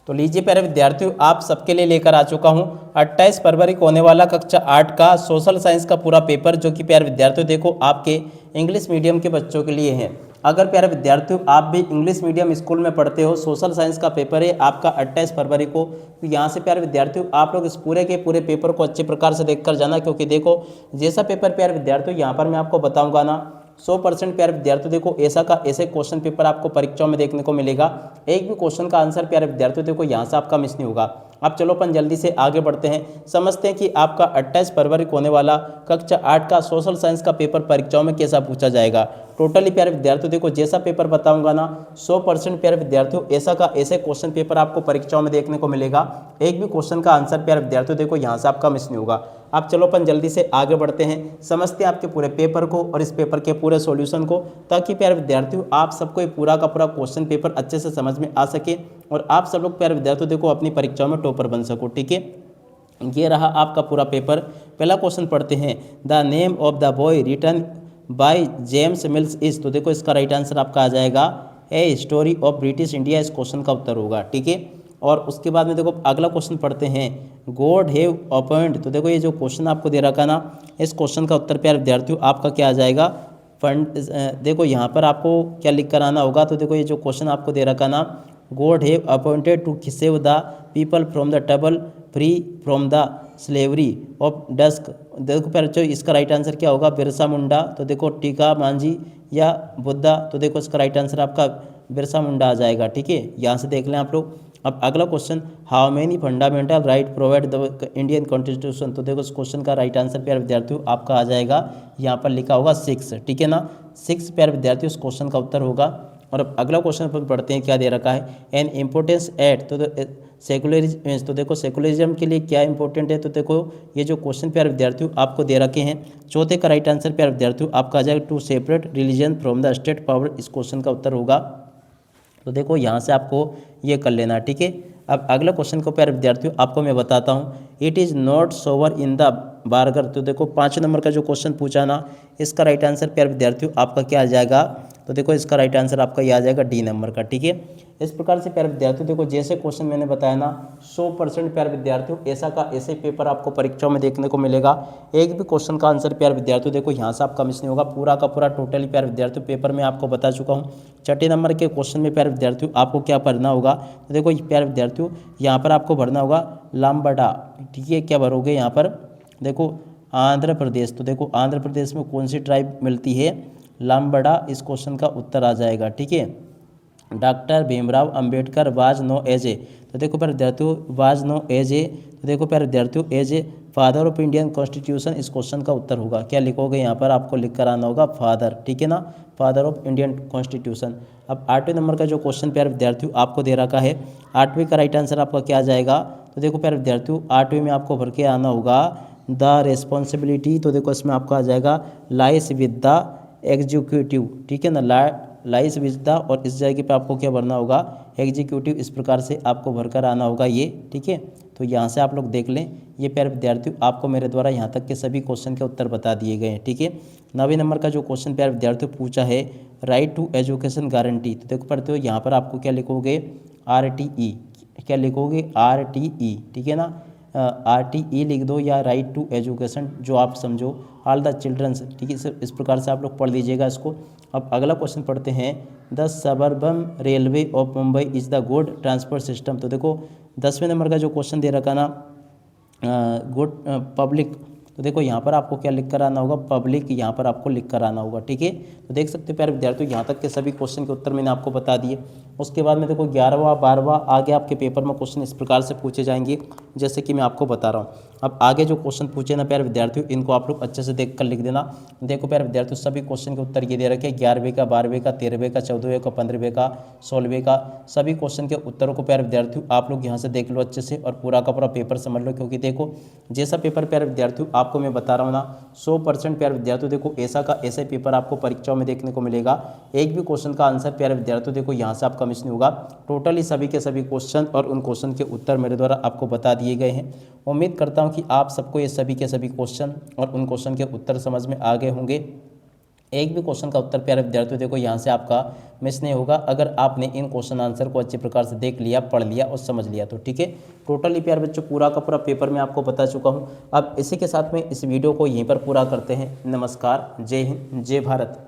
तो लीजिए प्यारे विद्यार्थियों, आप सबके लिए लेकर आ चुका हूं 28 फरवरी को होने वाला कक्षा 8 का सोशल साइंस का पूरा पेपर, जो कि प्यारे विद्यार्थियों देखो आपके इंग्लिश मीडियम के बच्चों के लिए है। अगर प्यारे विद्यार्थियों आप भी इंग्लिश मीडियम स्कूल में पढ़ते हो, सोशल साइंस का पेपर है आपका 28 फरवरी को, तो यहाँ से प्यारे विद्यार्थियों आप लोग इस पूरे के पूरे पेपर को अच्छे प्रकार से देख कर जाना, क्योंकि देखो जैसा पेपर प्यारे विद्यार्थियों यहाँ पर मैं आपको बताऊँगा ना, 100% प्यारे विद्यार्थियों देखो ऐसा का ऐसे क्वेश्चन पेपर आपको परीक्षाओं में देखने को मिलेगा। एक भी क्वेश्चन का आंसर प्यारे विद्यार्थियों देखो यहाँ से आपका मिस नहीं होगा। अब चलो अपन जल्दी से आगे बढ़ते हैं, समझते हैं कि आपका 28 फरवरी को होने वाला कक्षा 8 का सोशल साइंस का पेपर परीक्षाओं में कैसा पूछा जाएगा। टोटली प्यारे विद्यार्थियों देखो जैसा पेपर बताऊंगा ना, 100% प्यारे विद्यार्थियों ऐसा का ऐसे क्वेश्चन पेपर आपको परीक्षाओं में देखने को मिलेगा। एक भी क्वेश्चन का आंसर प्यारे विद्यार्थियों देखो यहाँ से आपका मिस नहीं होगा। अब चलो अपन जल्दी से आगे बढ़ते हैं, समझते हैं आपके पूरे पेपर को और इस पेपर के पूरे सॉल्यूशन को, ताकि प्यारे विद्यार्थियों आप सबको ये पूरा का पूरा क्वेश्चन पेपर अच्छे से समझ में आ सके और आप सब लोग प्यारे विद्यार्थियों देखो अपनी परीक्षाओं में टॉपर बन सको। ठीक है, ये रहा आपका पूरा पेपर। पहला क्वेश्चन पढ़ते हैं, the name of the boy written by James Mills is, तो देखो इसका राइट आंसर आपका आ जाएगा a story of British India, इस क्वेश्चन का उत्तर होगा। ठीक है, और उसके बाद में देखो अगला क्वेश्चन पढ़ते हैं, गॉड हैव अपॉइंट, तो देखो ये जो क्वेश्चन आपको दे रखा ना, इस क्वेश्चन का उत्तर प्यारे विद्यार्थियों आपका क्या आ जाएगा, फंड। देखो यहाँ पर आपको क्या लिख कर आना होगा, तो देखो ये जो क्वेश्चन आपको दे रखा ना, God have appointed to save the people from the trouble free from the slavery of dusk, देखो प्यारे बच्चों इसका राइट आंसर क्या होगा, बिरसा मुंडा। तो देखो टीका मांझी या बुद्धा, तो देखो इसका राइट आंसर आपका बिरसा मुंडा आ जाएगा। ठीक है, यहाँ से देख लें आप लोग। अब अगला question, how many fundamental right provide the Indian constitution, तो देखो इस क्वेश्चन का राइट आंसर प्यारे विद्यार्थियों आपका आ जाएगा, यहाँ पर लिखा होगा 6। ठीक है ना, 6 प्यारे विद्यार्थियों इस क्वेश्चन का उत्तर होगा। और अब अगला क्वेश्चन अपन पढ़ते हैं, क्या दे रखा है, एन इम्पोर्टेंस एट, तो सेकुलरिज्म, तो देखो सेकुलरिज्म के लिए क्या इंपॉर्टेंट है, तो देखो ये जो क्वेश्चन प्यारे विद्यार्थियों आपको दे रखे हैं, चौथे का राइट आंसर प्यारे विद्यार्थियों आपका आ जाएगा to separate religion from the state power, इस क्वेश्चन का उत्तर होगा। तो देखो यहाँ से आपको ये कर लेना। ठीक है, अब अगला क्वेश्चन को प्यारे विद्यार्थियों आपको मैं बताता हूँ, it is not sober in the burger, तो देखो 5 नंबर का जो क्वेश्चन पूछा ना, इसका राइट आंसर प्यारे विद्यार्थियों आपका क्या आ जाएगा, तो देखो इसका राइट आंसर आपका ये आ जाएगा डी नंबर का। ठीक है, इस प्रकार से प्यारे विद्यार्थियों देखो जैसे क्वेश्चन मैंने बताया ना, 100% प्यारे विद्यार्थियों ऐसा का ऐसे पेपर आपको परीक्षाओं में देखने को मिलेगा। एक भी क्वेश्चन का आंसर प्यारे विद्यार्थियों देखो यहाँ से आपका मिस नहीं होगा, पूरा का पूरा टोटली प्यारे विद्यार्थियों पेपर में आपको बता चुका हूँ। छठे नंबर के क्वेश्चन में प्यारे विद्यार्थियों आपको क्या भरना होगा, तो देखो प्यारे विद्यार्थियों यहाँ पर आपको भरना होगा लाम्बडा। ठीक है, क्या भरोगे यहाँ पर, देखो आंध्र प्रदेश, तो देखो आंध्र प्रदेश में कौन सी ट्राइब मिलती है, लाम्बडा, इस क्वेश्चन का उत्तर आ जाएगा। ठीक है, doctor Bhimrao Ambedkar was known as a, तो देखो प्यारे विद्यार्थियों वाज नो एज ए, तो देखो प्यारे विद्यार्थियों as a father of Indian constitution, इस क्वेश्चन का उत्तर होगा, क्या लिखोगे यहाँ पर आपको लिख कर आना होगा फादर। ठीक है ना, फादर ऑफ इंडियन कॉन्स्टिट्यूशन। अब 8वें नंबर का जो क्वेश्चन प्यारे विद्यार्थियों आपको दे रखा है, 8वें का राइट आंसर आपका क्या आ जाएगा, तो देखो प्यारे विद्यार्थियों 8वें में आपको भर के आना होगा द रेस्पॉन्सिबिलिटी, तो देखो इसमें आपका आ जाएगा लाइस विद द एग्जीक्यूटिव। ठीक है ना, लाइस विद द, और इस जगह पे आपको क्या भरना होगा, एग्जीक्यूटिव, इस प्रकार से आपको भरकर आना होगा ये। ठीक है, तो यहाँ से आप लोग देख लें, ये प्यारे विद्यार्थियों आपको मेरे द्वारा यहाँ तक के सभी क्वेश्चन के उत्तर बता दिए गए हैं। ठीक है, 9वें नंबर का जो क्वेश्चन प्यारे विद्यार्थियों पूछा है, राइट टू एजुकेशन गारंटी, तो देखो पढ़ते हो यहाँ पर आपको क्या लिखोगे, RTE, क्या लिखोगे RTE। ठीक है ना, RTE लिख दो या राइट टू एजुकेशन, जो आप समझो, ऑल द चिल्ड्रंस। ठीक है, इस प्रकार से आप लोग पढ़ लीजिएगा इसको। अब अगला क्वेश्चन पढ़ते हैं, the suburban railway of Mumbai is the good transport system, तो देखो 10वें नंबर का जो क्वेश्चन दे रखा ना, गुड पब्लिक, तो देखो यहाँ पर आपको क्या लिख कर आना होगा, पब्लिक, यहाँ पर आपको लिख कर आना होगा। ठीक है, तो देख सकते हो प्यारे विद्यार्थियों यहाँ तक के सभी क्वेश्चन के उत्तर मैंने आपको बता दिए। उसके बाद में देखो 11वां 12वां आगे आपके पेपर में क्वेश्चन इस प्रकार से पूछे जाएंगे, जैसे कि मैं आपको बता रहा हूँ। अब आगे जो क्वेश्चन पूछे ना प्यारे विद्यार्थियों, इनको आप लोग अच्छे से देख कर लिख देना। देखो प्यारे विद्यार्थियों सभी क्वेश्चन के उत्तर ये दे रखे, 11वें का, 12वें का, 13वें का, 14वें का, 15वें का, 16वें का, सभी क्वेश्चन के उत्तरों को प्यारे विद्यार्थियों आप लोग यहाँ से देख लो अच्छे से, और पूरा का पूरा पेपर समझ लो। क्योंकि देखो जैसा पेपर प्यारे विद्यार्थियों आपको मैं बता रहा हूँ ना, 100% प्यारे विद्यार्थियों देखो ऐसा का ऐसे पेपर आपको परीक्षाओं में देखने को मिलेगा। एक भी क्वेश्चन का आंसर प्यारे विद्यार्थियों देखो यहाँ से आपका मिस नहीं होगा। टोटली सभी के सभी क्वेश्चन और उन क्वेश्चन के उत्तर मेरे द्वारा आपको बता दिए गए हैं। उम्मीद करता हूँ कि आप सबको ये सभी के सभी क्वेश्चन और उन क्वेश्चन के उत्तर समझ में आ गए होंगे। एक भी क्वेश्चन का उत्तर प्यारे विद्यार्थियों देखो यहाँ से आपका मिस नहीं होगा, अगर आपने इन क्वेश्चन आंसर को अच्छे प्रकार से देख लिया, पढ़ लिया और समझ लिया तो। ठीक है, टोटली प्यारे बच्चों पूरा का पूरा पेपर मैं आपको बता चुका हूँ। अब इसी के साथ में इस वीडियो को यहीं पर पूरा करते हैं। नमस्कार, जय हिंद, जय भारत।